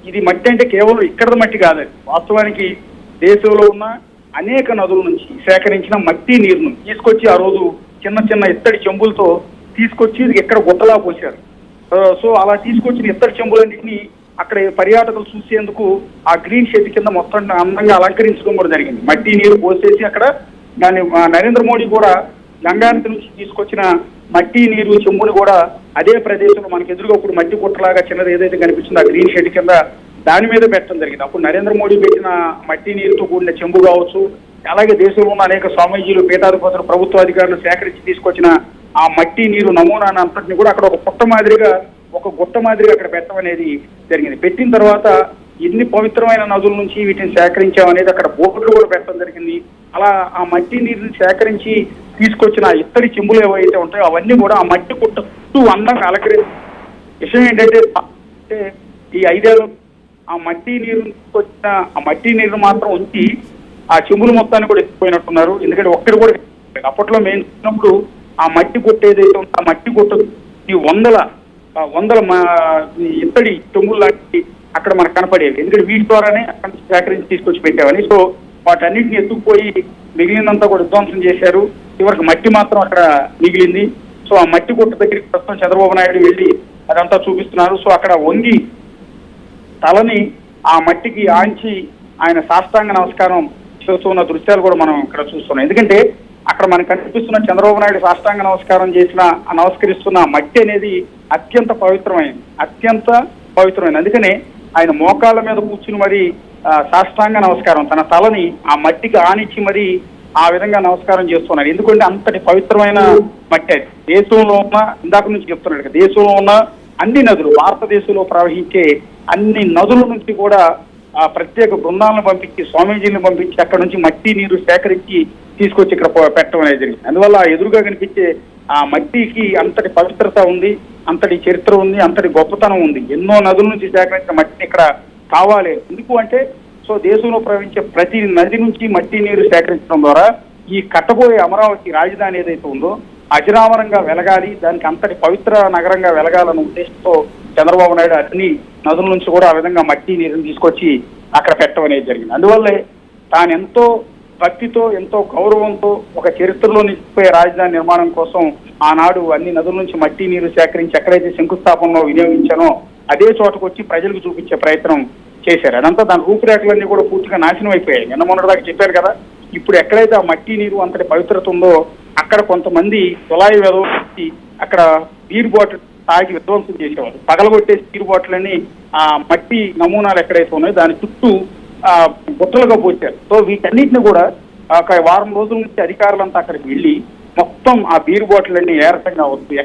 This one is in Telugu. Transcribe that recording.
ఇది మట్టి అంటే కేవలం ఇక్కడ మట్టి కాదండి. వాస్తవానికి దేశంలో ఉన్న అనేక నదుల నుంచి సేకరించిన మట్టి నీరును తీసుకొచ్చి ఆ రోజు చిన్న చిన్న ఇత్తడి చెంబులతో తీసుకొచ్చి ఎక్కడ గుట్టలా పోశారు. సో అలా తీసుకొచ్చిన ఇత్తడి చెంబులన్నింటినీ అక్కడ పర్యాటకులు చూసేందుకు ఆ గ్రీన్ షెడ్ కింద మొత్తం అందంగా అలంకరించడం కూడా జరిగింది. మట్టి నీరు పోసేసి అక్కడ దాన్ని నరేంద్ర మోడీ కూడా గంగానది నుంచి తీసుకొచ్చిన మట్టి నీరు చెంబుని కూడా అదే ప్రదేశంలో మనకి ఎదురుగా ఇప్పుడు మట్టి గుట్టలాగా చిన్నది ఏదైతే కనిపిస్తుందో ఆ గ్రీన్ షెడ్ కింద దాని మీద పెట్టడం జరిగింది. అప్పుడు నరేంద్ర మోడీ పెట్టిన మట్టి నీరుతో కూడిన చెంబు కావచ్చు, అలాగే దేశంలో ఉన్న అనేక స్వామీజీలు, పీఠాధిపతులు, ప్రభుత్వ అధికారులు సేకరించి తీసుకొచ్చిన ఆ మట్టి నీరు నమూనాను అంతటిని కూడా అక్కడ ఒక గుట్ట మాదిరిగా అక్కడ పెట్టడం అనేది జరిగింది. పెట్టిన తర్వాత ఎన్ని పవిత్రమైన నదుల నుంచి వీటిని సేకరించామనేది అక్కడ బోర్డులు కూడా పెట్టడం జరిగింది. అలా ఆ మట్టి నీరుని సేకరించి తీసుకొచ్చిన ఇత్తడి చెంబులు ఏవైతే ఉంటాయో అవన్నీ కూడా ఆ మట్టి గుట్ట చుట్టూ అందంగా అలంకరించి. విషయం ఏంటంటే ఈ 5 ఏళ్ళు ఆ మట్టి నీరు వచ్చిన ఆ మట్టి నీరు మాత్రం ఉంచి ఆ చెంబులు మొత్తాన్ని కూడా ఎత్తిపోయినట్టున్నారు. ఎందుకంటే ఒక్కటి కూడా అప్పట్లో మేము చూసినప్పుడు ఆ మట్టి గుట్ట ఏదైతే ఉందో ఆ మట్టి గుట్ట ఈ వందల ఇత్తడి చెంబులు లాంటి అక్కడ మనకు కనపడేవి. ఎందుకంటే వీటి ద్వారానే అక్కడ సేకరించి తీసుకొచ్చి పెట్టామని. సో వాటన్నిటిని ఎత్తుకుపోయి మిగిలినంతా కూడా విధ్వంసం చేశారు. చివరికి మట్టి మాత్రం అక్కడ మిగిలింది. సో ఆ మట్టి గుట్ట దగ్గరికి ప్రస్తుతం చంద్రబాబు నాయుడు వెళ్ళి అదంతా చూపిస్తున్నారు. సో అక్కడ వంగి తలని ఆ మట్టికి ఆంచి ఆయన సాష్టాంగ నమస్కారం చేస్తున్న దృశ్యాలు కూడా మనం ఇక్కడ చూస్తున్నాం. ఎందుకంటే అక్కడ మనకు కనిపిస్తున్న చంద్రబాబు నాయుడు సాష్టాంగ నమస్కారం నమస్కరిస్తున్న మట్టి అనేది అత్యంత పవిత్రమైనది. అందుకనే ఆయన మోకాళ్ళ మీద కూర్చుని మరి సాష్టాంగ నమస్కారం తన తలని ఆ మట్టికి ఆనిచ్చి మరి ఆ విధంగా నమస్కారం చేస్తున్నారు. ఎందుకంటే అంతటి పవిత్రమైన మట్టి అది. దేశంలో ఉన్న ఇందాక నుంచి చెప్తున్నాడు, దేశంలో ఉన్న అన్ని నదులు, భారతదేశంలో ప్రవహించే అన్ని నదుల నుంచి కూడా ప్రత్యేక బృందాలను పంపించి, స్వామీజీలను పంపించి అక్కడ నుంచి మట్టి నీరు సేకరించి తీసుకొచ్చి ఇక్కడ పెట్టడం అనేది జరిగింది. అందువల్ల ఎదురుగా కనిపించే ఆ మట్టికి అంతటి పవిత్రత ఉంది, అంతటి చరిత్ర ఉంది, అంతటి గొప్పతనం ఉంది. ఎన్నో నదుల నుంచి సేకరించిన మట్టిని ఇక్కడ కావాలి. ఎందుకు అంటే సో దేశంలో ప్రవహించే ప్రతి నది నుంచి మట్టి నీరు సేకరించడం ద్వారా ఈ కట్టబోయే అమరావతి రాజధాని ఏదైతే ఉందో అజరామరంగా వెలగాలి, దానికి అంతటి పవిత్ర నగరంగా వెలగాలన్న ఉద్దేశంతో చంద్రబాబు నాయుడు అన్ని నదుల నుంచి కూడా ఆ విధంగా మట్టి నీరుని తీసుకొచ్చి అక్కడ పెట్టడం అనేది జరిగింది. అందువల్లే తాను ఎంతో భక్తితో, ఎంతో గౌరవంతో ఒక చరిత్రలో నిలిచిపోయే రాజధాని నిర్మాణం కోసం ఆనాడు అన్ని నదుల నుంచి మట్టి నీరు సేకరించి ఎక్కడైతే శంకుస్థాపనలో వినియోగించానో అదే చోటకు వచ్చి ప్రజలకు చూపించే ప్రయత్నం చేశారు. అదంతా దాని రూపురేఖలన్నీ కూడా పూర్తిగా నాశనం అయిపోయాయి. నిన్న మొన్నటిదాకా చెప్పారు కదా, ఇప్పుడు ఎక్కడైతే ఆ మట్టి నీరు అంతటి పవిత్రత ఉందో అక్కడ కొంతమంది తులాయి వెదవచ్చి అక్కడ బీర్ బాటిల్ తాగి విధ్వంసం చేసేవారు. పగలగొట్టేసి బీర్ బాటిల్ ఆ మట్టి నమూనాలు ఎక్కడైతే ఉన్నాయో దాని చుట్టూ బుట్టలుగా పోచారు. సో వీటన్నిటిని కూడా ఒక వారం రోజుల నుంచి అధికారులంతా అక్కడికి వెళ్ళి మొత్తం ఆ బీర్ బాటిల్ అన్ని ఏరసంగా వస్తుంది.